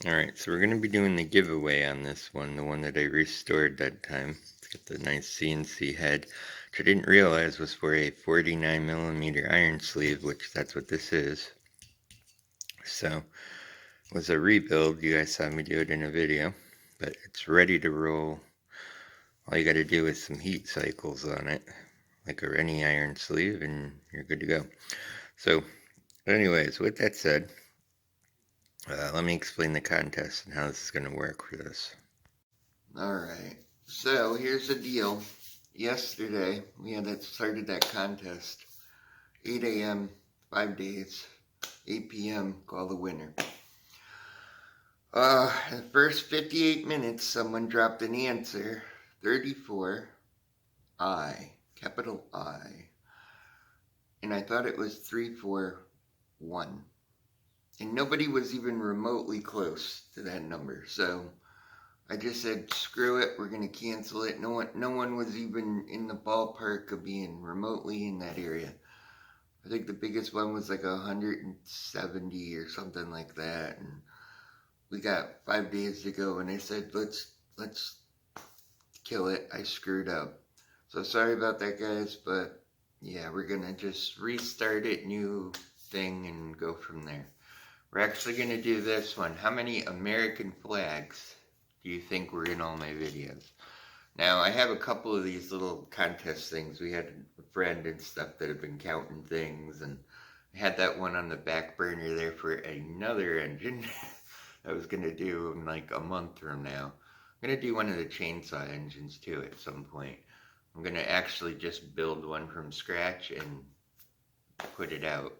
Alright, so we're going to be doing the giveaway on this one, the one that I restored that time. It's got the nice CNC head, which I didn't realize was for a 49mm iron sleeve, which that's what this is. So, it was a rebuild. You guys saw me do it in a video, but it's ready to roll. All you got to do is some heat cycles on it, like any iron sleeve, and you're good to go. So, anyways, with that said, let me explain the contest and how this is going to work for this. Alright, so here's the deal. Yesterday, we had started that contest. 8 a.m., 5 days, 8 p.m., call the winner. The first 58 minutes, someone dropped an answer, 34, I, capital I. And I thought it was 341. And nobody was even remotely close to that number. So I just said, screw it, we're going to cancel it. No one was even in the ballpark of being remotely in that area. I think the biggest one was like 170 or something like that. And we got 5 days to go, and I said, let's kill it. I screwed up. So sorry about that, guys, but yeah, we're going to just restart it, new thing, and go from there. We're actually going to do this one. How many American flags do you think were in all my videos? Now, I have a couple of these little contest things. We had a friend and stuff that have been counting things, and I had that one on the back burner there for another engine I was going to do in like a month from now. I'm going to do one of the chainsaw engines too at some point. I'm going to actually just build one from scratch and put it out.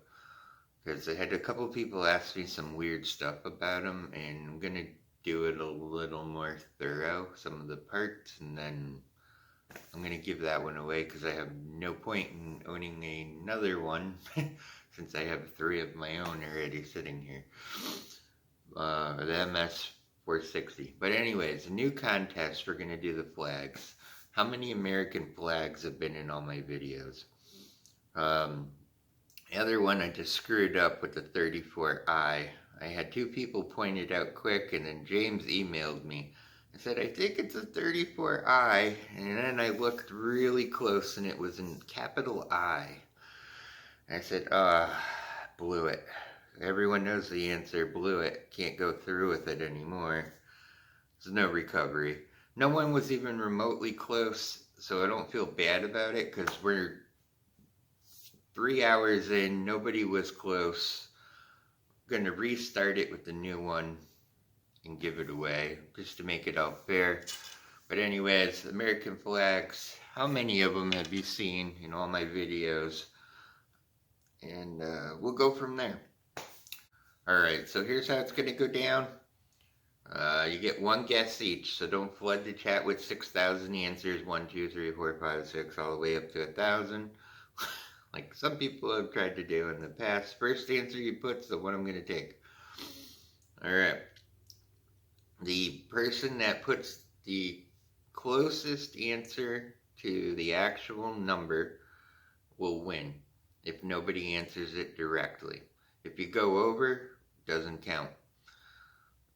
Because I had a couple of people ask me some weird stuff about them, and I'm going to do it a little more thorough, some of the parts, and then I'm going to give that one away because I have no point in owning another one since I have 3 of my own already sitting here. The MS 460. But anyways, a new contest, we're going to do the flags. How many American flags have been in all my videos? The other one, I just screwed up with the 34i. I had 2 people point it out quick, and then James emailed me. I said, I think it's a 34i, and then I looked really close, and it was in capital I. And I said, blew it. Everyone knows the answer, blew it. Can't go through with it anymore. There's no recovery. No one was even remotely close, so I don't feel bad about it, because we're 3 hours in, nobody was close. I'm going to restart it with the new one and give it away, just to make it all fair. But anyways, American flags, how many of them have you seen in all my videos? And we'll go from there. Alright, so here's how it's going to go down. You get 1 guess each, so don't flood the chat with 6,000 answers, 1, 2, 3, 4, 5, 6, all the way up to 1,000. Like some people have tried to do in the past. First answer you put's the one I'm going to take. Alright. The person that puts the closest answer to the actual number will win if nobody answers it directly. If you go over, it doesn't count.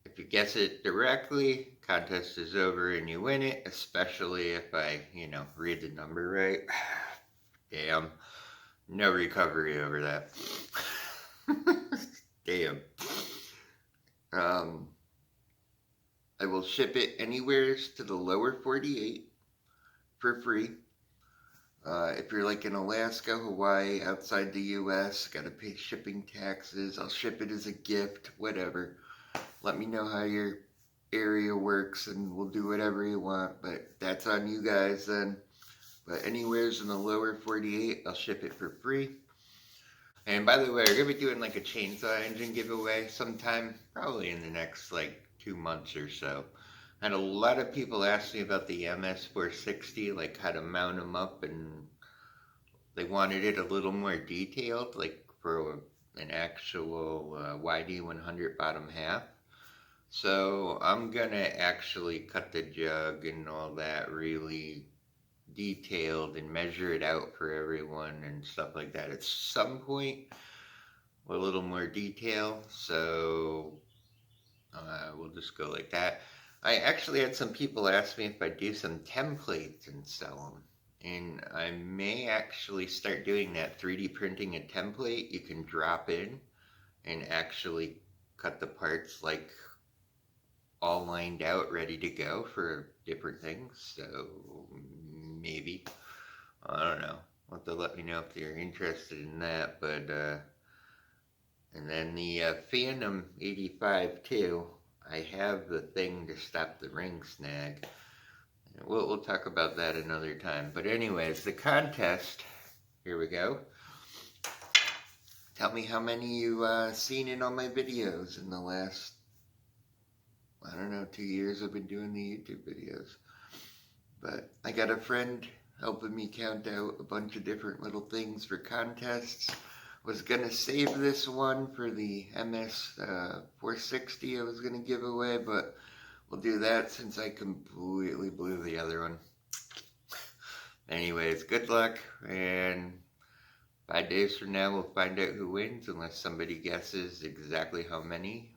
If you guess it directly, contest is over and you win it, especially if I, read the number right. Damn. No recovery over that. Damn. I will ship it anywhere to the lower 48 for free. If you're like in Alaska, Hawaii, outside the US, gotta pay shipping taxes. I'll ship it as a gift, whatever. Let me know how your area works and we'll do whatever you want, but that's on you guys then. But anywheres in the lower 48, I'll ship it for free. And by the way, we're going to be doing like a chainsaw engine giveaway sometime, probably in the next like 2 months or so. I had a lot of people ask me about the MS 460, like how to mount them up, and they wanted it a little more detailed, like for an actual YD100 bottom half. So I'm going to actually cut the jug and all that really detailed and measure it out for everyone and stuff like that at some point with a little more detail. So We'll just go like that. I actually had some people ask me if I do some templates and sell them. And I may actually start doing that, 3D printing a template you can drop in and actually cut the parts like all lined out, ready to go for different things. So maybe, I don't know. You'll have to let me know if you're interested in that. But and then the Phantom 85 too. I have the thing to stop the ring snag. We'll talk about that another time. But anyways, the contest. Here we go. Tell me how many you seen in all my videos in the last, I don't know, 2 years I've been doing the YouTube videos. But I got a friend helping me count out a bunch of different little things for contests. Was gonna save this one for the MS 460 I was gonna give away, but we'll do that since I completely blew the other one. Anyways, good luck, and 5 days from now we'll find out who wins, unless somebody guesses exactly how many.